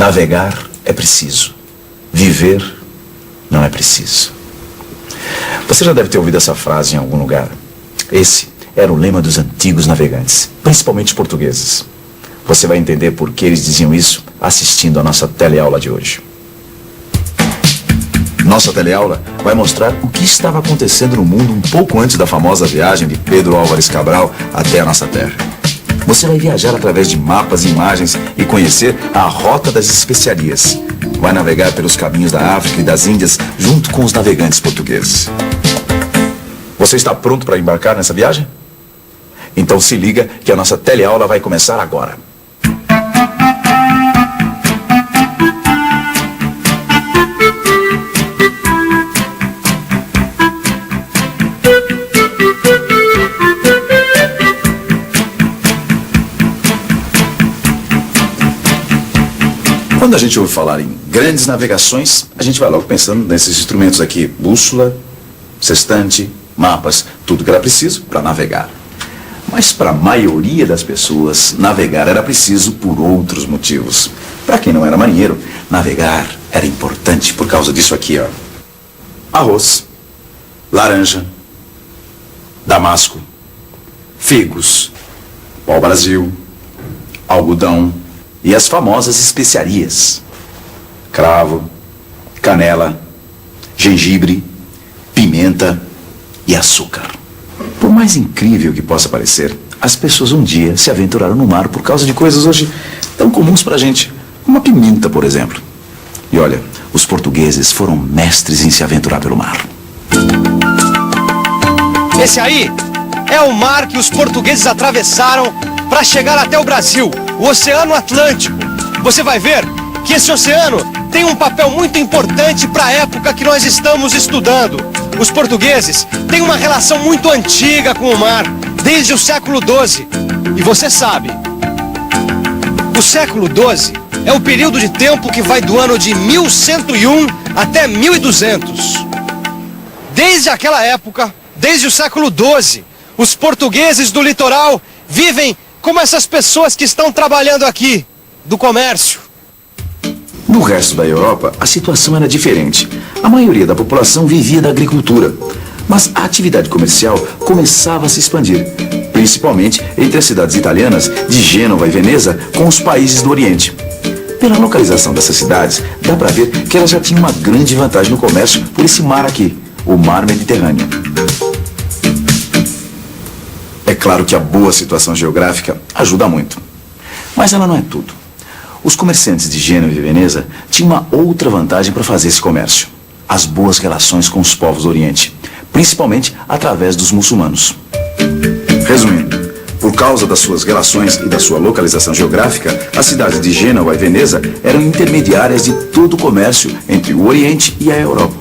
Navegar é preciso. Viver não é preciso. Você já deve ter ouvido essa frase em algum lugar. Esse era o lema dos antigos navegantes, principalmente os portugueses. Você vai entender por que eles diziam isso assistindo a nossa teleaula de hoje. Nossa teleaula vai mostrar o que estava acontecendo no mundo um pouco antes da famosa viagem de Pedro Álvares Cabral até a nossa terra. Você vai viajar através de mapas e imagens e conhecer a Rota das Especiarias. Vai navegar pelos caminhos da África e das Índias junto com os navegantes portugueses. Você está pronto para embarcar nessa viagem? Então se liga que a nossa teleaula vai começar agora. Quando a gente ouve falar em grandes navegações, a gente vai logo pensando nesses instrumentos aqui: bússola, sextante, mapas, tudo que era preciso para navegar. Mas para a maioria das pessoas, navegar era preciso por outros motivos. Para quem não era marinheiro, navegar era importante por causa disso aqui, ó: arroz, laranja, damasco, figos, pau-brasil, algodão e as famosas especiarias: cravo, canela, gengibre, pimenta e açúcar. Por mais incrível que possa parecer, as pessoas um dia se aventuraram no mar por causa de coisas hoje tão comuns pra gente, como a pimenta, por exemplo. E olha, os portugueses foram mestres em se aventurar pelo mar. Esse aí é o mar que os portugueses atravessaram para chegar até o Brasil, o Oceano Atlântico. Você vai ver que esse oceano tem um papel muito importante para a época que nós estamos estudando. Os portugueses têm uma relação muito antiga com o mar, desde o século XII. E você sabe, o século XII é o período de tempo que vai do ano de 1101 até 1200. Desde aquela época, desde o século XII, os portugueses do litoral vivem como essas pessoas que estão trabalhando aqui, do comércio. No resto da Europa, a situação era diferente. A maioria da população vivia da agricultura, mas a atividade comercial começava a se expandir, principalmente entre as cidades italianas de Gênova e Veneza com os países do Oriente. Pela localização dessas cidades, dá para ver que elas já tinham uma grande vantagem no comércio por esse mar aqui, o Mar Mediterrâneo. É claro que a boa situação geográfica ajuda muito, mas ela não é tudo. Os comerciantes de Gênova e Veneza tinham uma outra vantagem para fazer esse comércio: as boas relações com os povos do Oriente, principalmente através dos muçulmanos. Resumindo, por causa das suas relações e da sua localização geográfica, as cidades de Gênova e Veneza eram intermediárias de todo o comércio entre o Oriente e a Europa.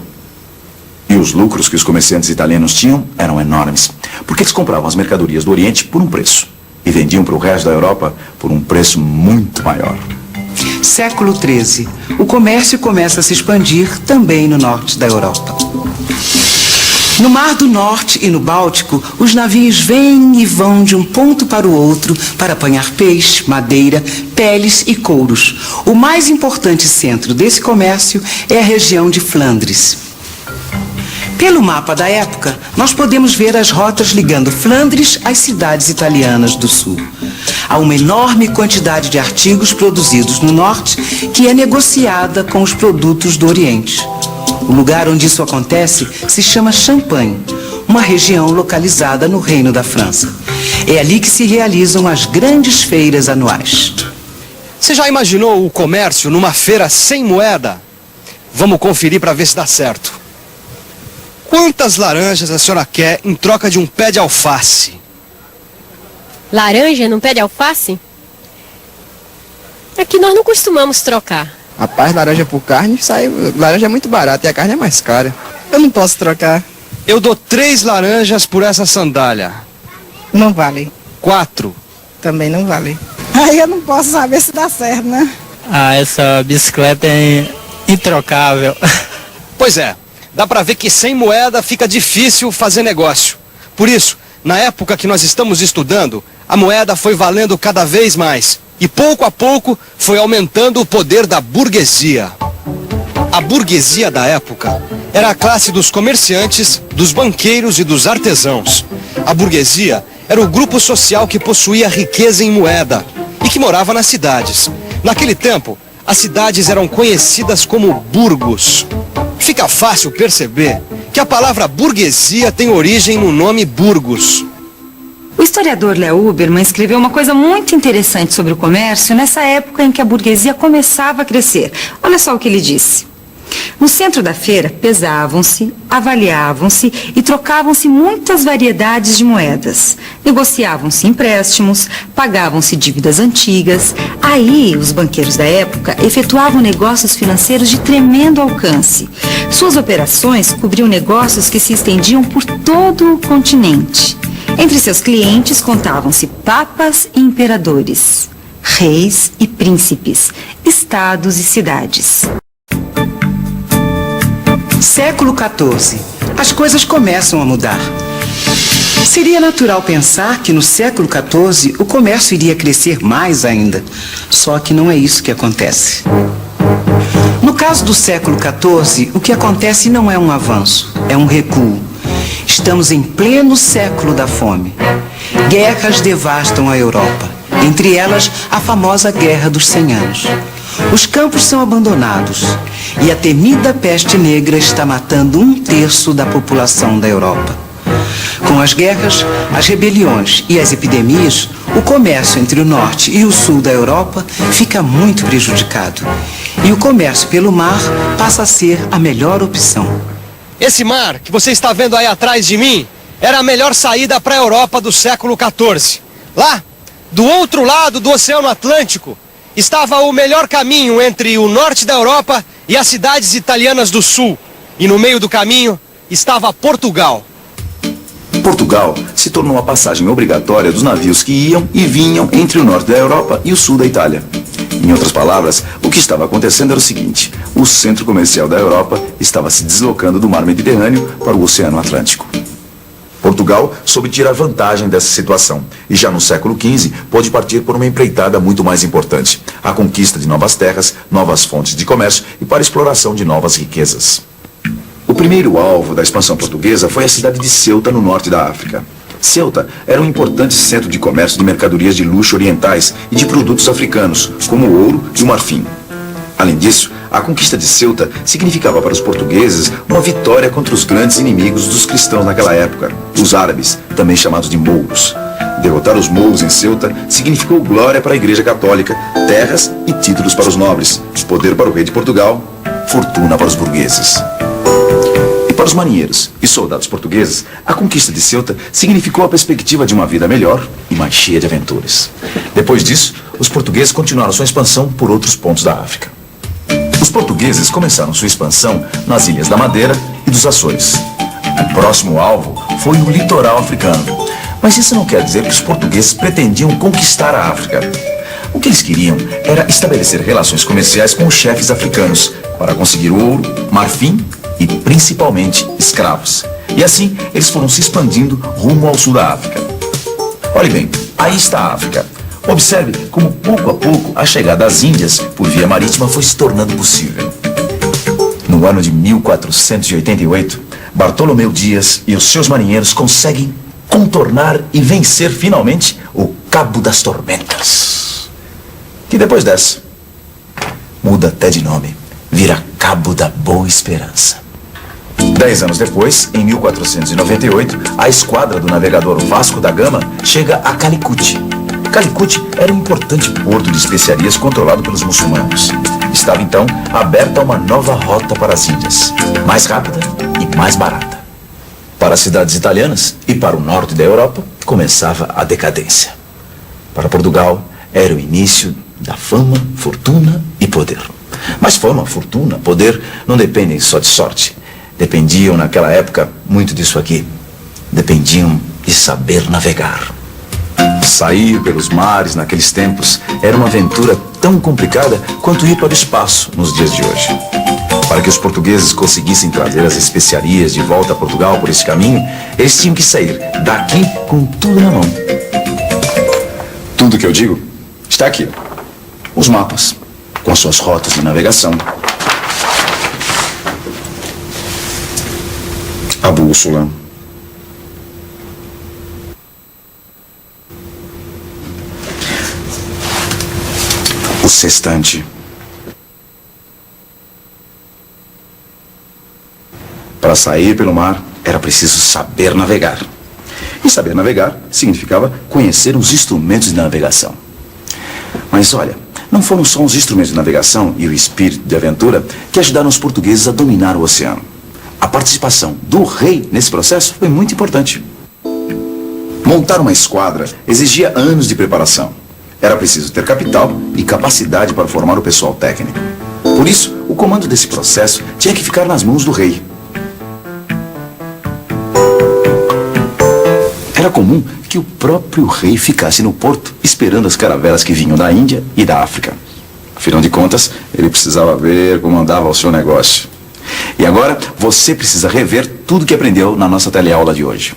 E os lucros que os comerciantes italianos tinham eram enormes, porque eles compravam as mercadorias do Oriente por um preço e vendiam para o resto da Europa por um preço muito maior. Século XIII. O comércio começa a se expandir também no norte da Europa. No Mar do Norte e no Báltico, os navios vêm e vão de um ponto para o outro para apanhar peixe, madeira, peles e couros. O mais importante centro desse comércio é a região de Flandres. Pelo mapa da época, nós podemos ver as rotas ligando Flandres às cidades italianas do sul. Há uma enorme quantidade de artigos produzidos no norte que é negociada com os produtos do Oriente. O lugar onde isso acontece se chama Champagne, uma região localizada no Reino da França. É ali que se realizam as grandes feiras anuais. Você já imaginou o comércio numa feira sem moeda? Vamos conferir para ver se dá certo. Quantas laranjas a senhora quer em troca de um pé de alface? Laranja num pé de alface? É que nós não costumamos trocar. Rapaz, laranja por carne, laranja é muito barata e a carne é mais cara. Eu não posso trocar. Eu dou 3 laranjas por essa sandália. Não vale. 4. Também não vale. Aí eu não posso saber se dá certo, né? Ah, essa bicicleta é introcável. Pois é, dá pra ver que sem moeda fica difícil fazer negócio. Por isso, na época que nós estamos estudando, a moeda foi valendo cada vez mais. e pouco a pouco foi aumentando o poder da burguesia. A burguesia da época era a classe dos comerciantes, dos banqueiros e dos artesãos. A burguesia era o grupo social que possuía riqueza em moeda e que morava nas cidades. Naquele tempo, as cidades eram conhecidas como burgos. Fica fácil perceber que a palavra burguesia tem origem no nome Burgos. O historiador Léo Huberman escreveu uma coisa muito interessante sobre o comércio nessa época em que a burguesia começava a crescer. Olha só o que ele disse. No centro da feira, pesavam-se, avaliavam-se e trocavam-se muitas variedades de moedas. Negociavam-se empréstimos, pagavam-se dívidas antigas. Aí, os banqueiros da época efetuavam negócios financeiros de tremendo alcance. Suas operações cobriam negócios que se estendiam por todo o continente. Entre seus clientes contavam-se papas e imperadores, reis e príncipes, estados e cidades. Século XIV. As coisas começam a mudar. Seria natural pensar que no século XIV o comércio iria crescer mais ainda. Só que não é isso que acontece. No caso do século XIV, o que acontece não é um avanço, é um recuo. Estamos em pleno século da fome. Guerras devastam a Europa. Entre elas, a famosa Guerra dos 100 Anos. Os campos são abandonados e a temida peste negra está matando 1/3 da população da Europa. Com as guerras, as rebeliões e as epidemias, o comércio entre o norte e o sul da Europa fica muito prejudicado. E o comércio pelo mar passa a ser a melhor opção. Esse mar que você está vendo aí atrás de mim era a melhor saída para a Europa do século XIV. Lá, do outro lado do Oceano Atlântico, estava o melhor caminho entre o norte da Europa e as cidades italianas do sul. E no meio do caminho estava Portugal. Portugal se tornou a passagem obrigatória dos navios que iam e vinham entre o norte da Europa e o sul da Itália. Em outras palavras, o que estava acontecendo era o seguinte: o centro comercial da Europa estava se deslocando do mar Mediterrâneo para o Oceano Atlântico. Portugal soube tirar vantagem dessa situação e já no século XV pôde partir por uma empreitada muito mais importante: a conquista de novas terras, novas fontes de comércio e para a exploração de novas riquezas. O primeiro alvo da expansão portuguesa foi a cidade de Ceuta, no norte da África. Ceuta era um importante centro de comércio de mercadorias de luxo orientais e de produtos africanos, como o ouro e o marfim. Além disso, a conquista de Ceuta significava para os portugueses uma vitória contra os grandes inimigos dos cristãos naquela época, os árabes, também chamados de mouros. Derrotar os mouros em Ceuta significou glória para a Igreja Católica, terras e títulos para os nobres, poder para o rei de Portugal, fortuna para os burgueses. E para os marinheiros e soldados portugueses, a conquista de Ceuta significou a perspectiva de uma vida melhor e mais cheia de aventuras. Depois disso, os portugueses continuaram sua expansão por outros pontos da África. Os portugueses começaram sua expansão nas Ilhas da Madeira e dos Açores. O próximo alvo foi o litoral africano. Mas isso não quer dizer que os portugueses pretendiam conquistar a África. O que eles queriam era estabelecer relações comerciais com os chefes africanos para conseguir ouro, marfim e principalmente escravos. E assim eles foram se expandindo rumo ao sul da África. Olhe bem, aí está a África. Observe como pouco a pouco a chegada às Índias por via marítima foi se tornando possível. No ano de 1488, Bartolomeu Dias e os seus marinheiros conseguem contornar e vencer finalmente o Cabo das Tormentas, que depois dessa muda até de nome, vira Cabo da Boa Esperança. 10 anos depois, em 1498, a esquadra do navegador Vasco da Gama chega a Calicut. Calicut era um importante porto de especiarias controlado pelos muçulmanos. Estava então aberta uma nova rota para as Índias, mais rápida e mais barata. Para as cidades italianas e para o norte da Europa, começava a decadência. Para Portugal, era o início da fama, fortuna e poder. Mas fama, fortuna, poder não dependem só de sorte. Dependiam naquela época muito disso aqui. Dependiam de saber navegar. Sair pelos mares naqueles tempos era uma aventura tão complicada quanto ir para o espaço nos dias de hoje. Para que os portugueses conseguissem trazer as especiarias de volta a Portugal por esse caminho, eles tinham que sair daqui com tudo na mão. Tudo que eu digo está aqui. Os mapas, com as suas rotas de navegação. A bússola. O sextante. Para sair pelo mar, era preciso saber navegar. E saber navegar significava conhecer os instrumentos de navegação. Mas olha, não foram só os instrumentos de navegação e o espírito de aventura que ajudaram os portugueses a dominar o oceano. A participação do rei nesse processo foi muito importante. Montar uma esquadra exigia anos de preparação. Era preciso ter capital e capacidade para formar o pessoal técnico. Por isso, o comando desse processo tinha que ficar nas mãos do rei. Era comum que o próprio rei ficasse no porto esperando as caravelas que vinham da Índia e da África. Afinal de contas, ele precisava ver como andava o seu negócio. E agora, você precisa rever tudo que aprendeu na nossa teleaula de hoje.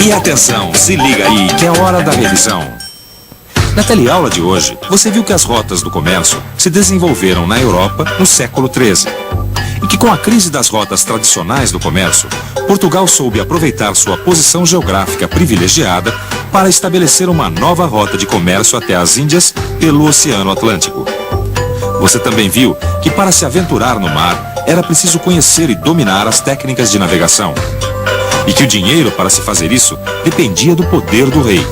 E atenção, se liga aí que é hora da revisão. Na teleaula de hoje, você viu que as rotas do comércio se desenvolveram na Europa no século XIII. E que com a crise das rotas tradicionais do comércio, Portugal soube aproveitar sua posição geográfica privilegiada para estabelecer uma nova rota de comércio até as Índias pelo Oceano Atlântico. Você também viu que para se aventurar no mar, era preciso conhecer e dominar as técnicas de navegação. E que o dinheiro para se fazer isso dependia do poder do rei.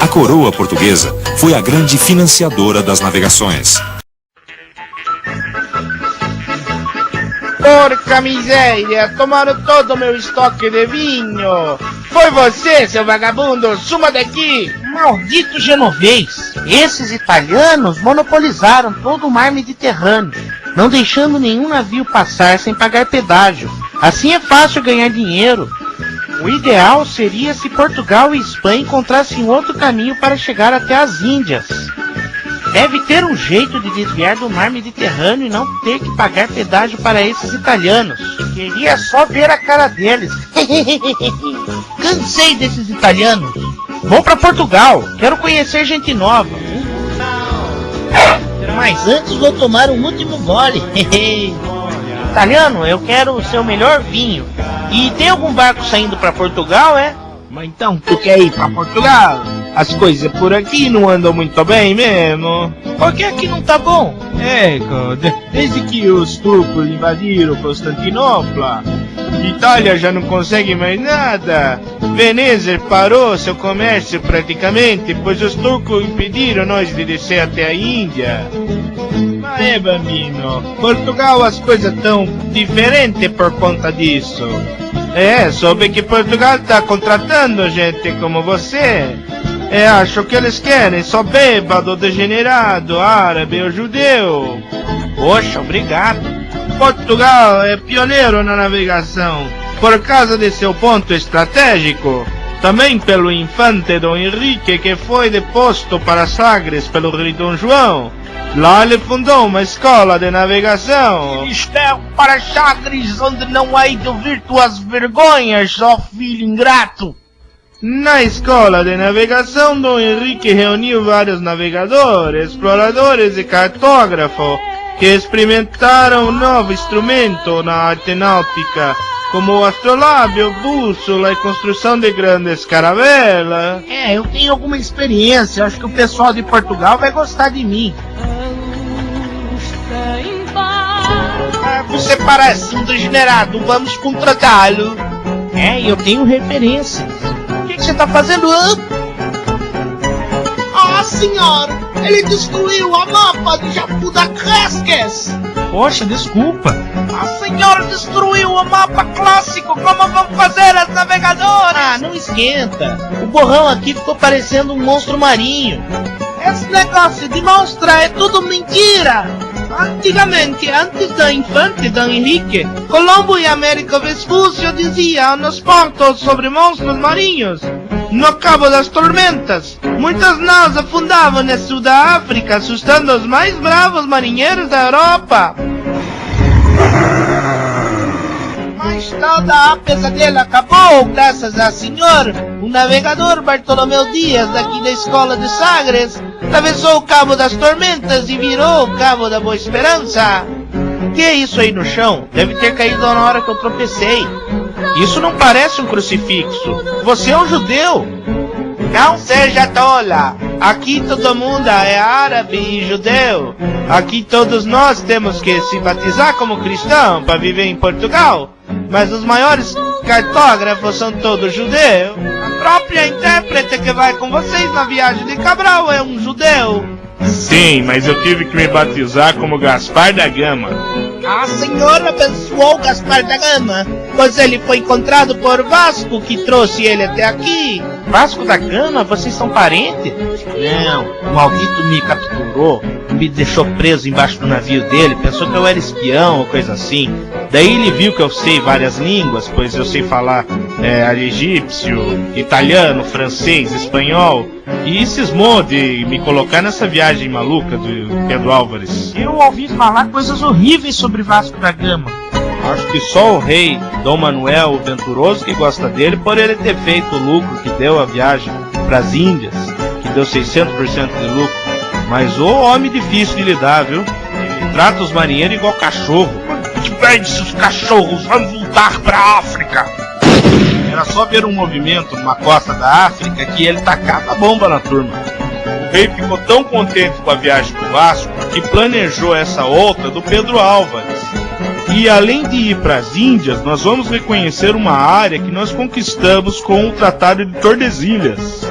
A coroa portuguesa foi a grande financiadora das navegações. Porca miséria, tomaram todo o meu estoque de vinho. Foi você, seu vagabundo, suma daqui. Maldito genovês. Esses italianos monopolizaram todo o mar Mediterrâneo, não deixando nenhum navio passar sem pagar pedágio. Assim é fácil ganhar dinheiro. O ideal seria se Portugal e Espanha encontrassem outro caminho para chegar até as Índias. Deve ter um jeito de desviar do mar Mediterrâneo e não ter que pagar pedágio para esses italianos. Queria só ver a cara deles. Cansei desses italianos. Vou para Portugal. Quero conhecer gente nova. Mas antes vou tomar um último gole. Italiano, eu quero o seu melhor vinho. E tem algum barco saindo para Portugal, é? Mas então, tu quer ir para Portugal? As coisas por aqui não andam muito bem mesmo. Por que aqui não tá bom? Desde que os turcos invadiram Constantinopla, Itália já não consegue mais nada. Veneza parou seu comércio praticamente, pois os turcos impediram nós de descer até a Índia. Mas bambino, Portugal as coisas tão diferentes por conta disso. Soube que Portugal tá contratando gente como você. Acho que eles querem só bêbado, degenerado, árabe ou judeu. Poxa, obrigado. Portugal é pioneiro na navegação, por causa de seu ponto estratégico. Também pelo infante Dom Henrique, que foi deposto para Sagres pelo rei Dom João. Lá ele fundou uma escola de navegação. Ministério para Sagres, onde não há de ouvir tuas vergonhas, ó filho ingrato. Na escola de navegação, Dom Henrique reuniu vários navegadores, exploradores e cartógrafos que experimentaram um novo instrumento na arte náutica, como o astrolábio, bússola e construção de grandes caravelas. Eu tenho alguma experiência, acho que o pessoal de Portugal vai gostar de mim. Você parece um degenerado, vamos contratá-lo. Eu tenho referências. O que você tá fazendo? Ah, senhor, ele destruiu a mapa de Japu da Casques. Poxa, desculpa. A senhora destruiu o mapa clássico, como vão fazer as navegadoras? Ah, não esquenta. O borrão aqui ficou parecendo um monstro marinho. Esse negócio de monstro é tudo mentira. Antigamente, antes da infante Dom Henrique, Colombo e Américo Vespuccio diziam nos pontos sobre monstros marinhos. No Cabo das Tormentas, muitas naus afundavam no sul da África, assustando os mais bravos marinheiros da Europa. Mas toda a pesadelo acabou, graças a senhor. O navegador Bartolomeu Dias, daqui da escola de Sagres, atravessou o Cabo das Tormentas e virou o Cabo da Boa Esperança. O que é isso aí no chão? Deve ter caído na hora que eu tropecei. Isso não parece um crucifixo. Você é um judeu. Não seja tola. Aqui todo mundo é árabe e judeu. Aqui todos nós temos que se batizar como cristão para viver em Portugal. Mas os maiores cartógrafos são todos judeus. A própria intérprete que vai com vocês na viagem de Cabral é um judeu. Sim, mas eu tive que me batizar como Gaspar da Gama. A senhora abençoou Gaspar da Gama, pois ele foi encontrado por Vasco, que trouxe ele até aqui. Vasco da Gama? Vocês são parentes? Não, o maldito me capturou, me deixou preso embaixo do navio dele, pensou que eu era espião ou coisa assim. Daí ele viu que eu sei várias línguas, pois eu sei falar egípcio, italiano, francês, espanhol, e cismou de me colocar nessa viagem maluca do Pedro Álvares. Eu ouvi falar coisas horríveis sobre Vasco da Gama. Acho que só o rei Dom Manuel o Venturoso que gosta dele por ele ter feito o lucro que deu a viagem para as Índias, que deu 600% de lucro. Mas o homem difícil de lidar, viu? Ele trata os marinheiros igual cachorro. Que bem, seus cachorros, vamos voltar para a África. Era só ver um movimento numa costa da África que ele tacava a bomba na turma. O rei ficou tão contente com a viagem pro Vasco que planejou essa outra do Pedro Álvares. E além de ir para as Índias, nós vamos reconhecer uma área que nós conquistamos com o Tratado de Tordesilhas.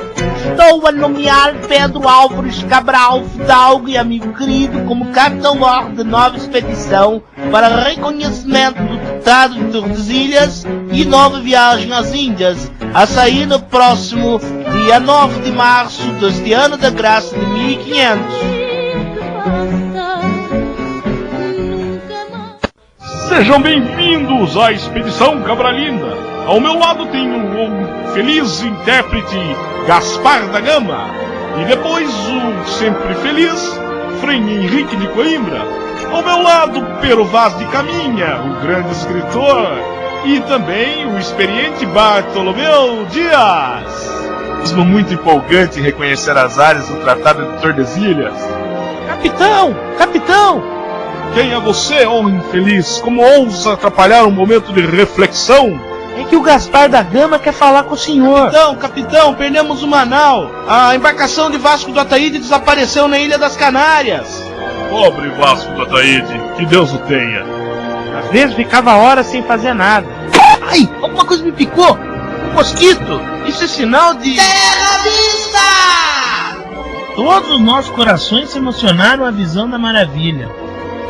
Estou a nomear Pedro Álvares Cabral Fidalgo e amigo querido como capitão-mor de nova expedição para reconhecimento do Tratado de Tordesilhas e nova viagem às Índias, a sair no próximo dia 9 de março deste ano da graça de 1500. Sejam bem-vindos à Expedição Cabralinda. Ao meu lado tenho o feliz intérprete Gaspar da Gama e depois o sempre feliz Frei Henrique de Coimbra. Ao meu lado, Pero Vaz de Caminha, o grande escritor, e também o experiente Bartolomeu Dias. Mesmo muito empolgante reconhecer as áreas do Tratado de Tordesilhas. Capitão! Capitão! Quem é você, homem infeliz? Como ousa atrapalhar um momento de reflexão? É que o Gaspar da Gama quer falar com o senhor. Capitão, perdemos o Manaus. A embarcação de Vasco do Ataíde desapareceu na Ilha das Canárias. Pobre Vasco do Ataíde, que Deus o tenha. Às vezes ficava horas sem fazer nada. Ai, alguma coisa me picou. Um mosquito. Isso é sinal de... Terra Vista! Todos os nossos corações se emocionaram à visão da maravilha.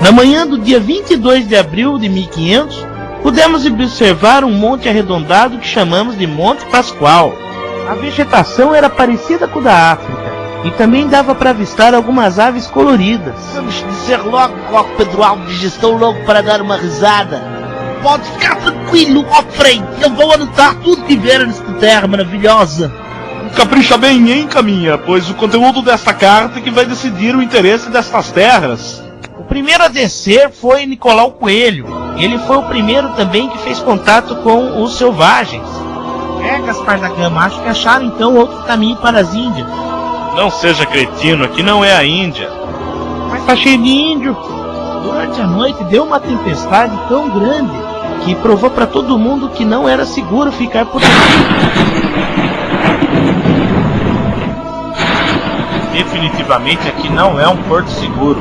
Na manhã do dia 22 de abril de 1500, pudemos observar um monte arredondado que chamamos de Monte Pascoal. A vegetação era parecida com a da África e também dava para avistar algumas aves coloridas. Vamos dizer logo, Pedro Alves, estou louco para dar uma risada. Pode ficar tranquilo, ó Frei, eu vou anotar tudo que ver nesta terra maravilhosa. Capricha bem, hein, Caminha, pois o conteúdo desta carta é que vai decidir o interesse destas terras. O primeiro a descer foi Nicolau Coelho. Ele foi o primeiro também que fez contato com os selvagens. Gaspar da Gama, acho que acharam então outro caminho para as Índias. Não seja cretino, aqui não é a Índia. Mas tá cheio de índio. Durante a noite deu uma tempestade tão grande que provou para todo mundo que não era seguro ficar por aqui. Definitivamente aqui não é um porto seguro.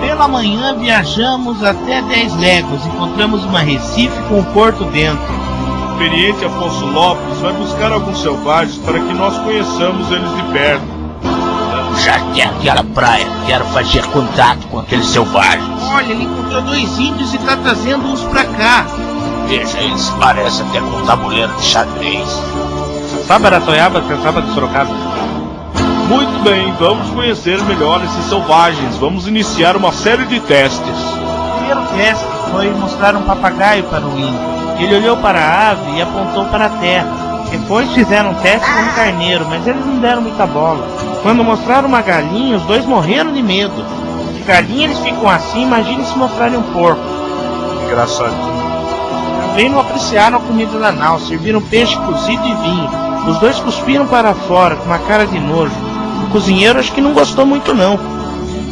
Pela manhã viajamos até 10 léguas, encontramos uma recife com o porto dentro. O experiente Afonso Lopes vai buscar alguns selvagens para que nós conheçamos eles de perto. Já até aquela praia, quero fazer contato com aqueles selvagens. Olha, ele encontrou 2 índios e está trazendo uns pra cá. Veja, eles parecem até com um tabuleiro de xadrez. Sabaratoiaba pensava de Sorocaba. Muito bem, vamos conhecer melhor esses selvagens. Vamos iniciar uma série de testes. O primeiro teste foi mostrar um papagaio para o índio. Ele olhou para a ave e apontou para a terra. Depois fizeram um teste com um carneiro, mas eles não deram muita bola. Quando mostraram uma galinha, os dois morreram de medo. De galinha eles ficam assim, imagine se mostrarem um porco. Engraçadinho. também não apreciaram a comida da nau, serviram peixe cozido e vinho. Os dois cuspiram para fora, com uma cara de nojo. O cozinheiro acho que não gostou muito não.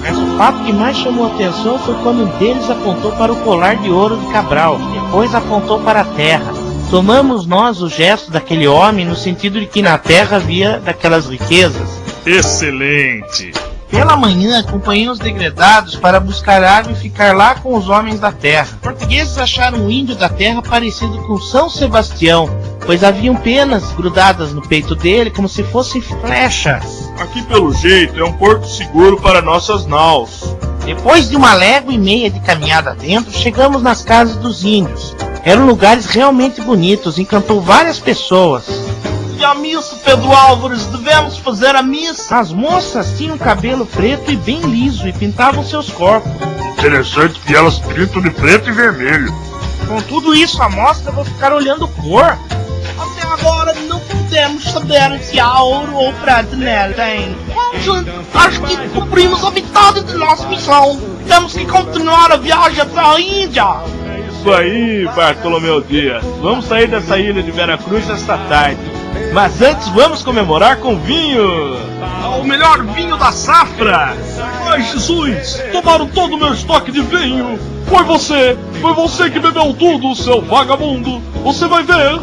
Mas o fato que mais chamou a atenção foi quando um deles apontou para o colar de ouro de Cabral, depois apontou para a terra. Tomamos nós o gesto daquele homem no sentido de que na terra havia daquelas riquezas. Excelente! Pela manhã, acompanhei os degredados para buscar água e ficar lá com os homens da terra. Os portugueses acharam o índio da terra parecido com São Sebastião, pois haviam penas grudadas no peito dele como se fossem flechas. Aqui pelo jeito é um porto seguro para nossas naus. Depois de 1,5 léguas de caminhada dentro, chegamos nas casas dos índios. Eram lugares realmente bonitos, encantou várias pessoas. E a missa, Pedro Álvares? Devemos fazer a missa? As moças tinham cabelo preto e bem liso e pintavam seus corpos. Interessante que elas pintam de preto e vermelho. Com tudo isso à mostra, vou ficar olhando cor. Até agora não podemos saber se há ouro ou prata nela. Acho que cumprimos a metade de nossa missão. Temos que continuar a viagem para a Índia. Isso aí, Bartolomeu Dias. Vamos sair dessa ilha de Veracruz esta tarde. Mas antes vamos comemorar com vinho. O melhor vinho da safra. Ai, Jesus, tomaram todo o meu estoque de vinho. Foi você que bebeu tudo, seu vagabundo. Você vai ver.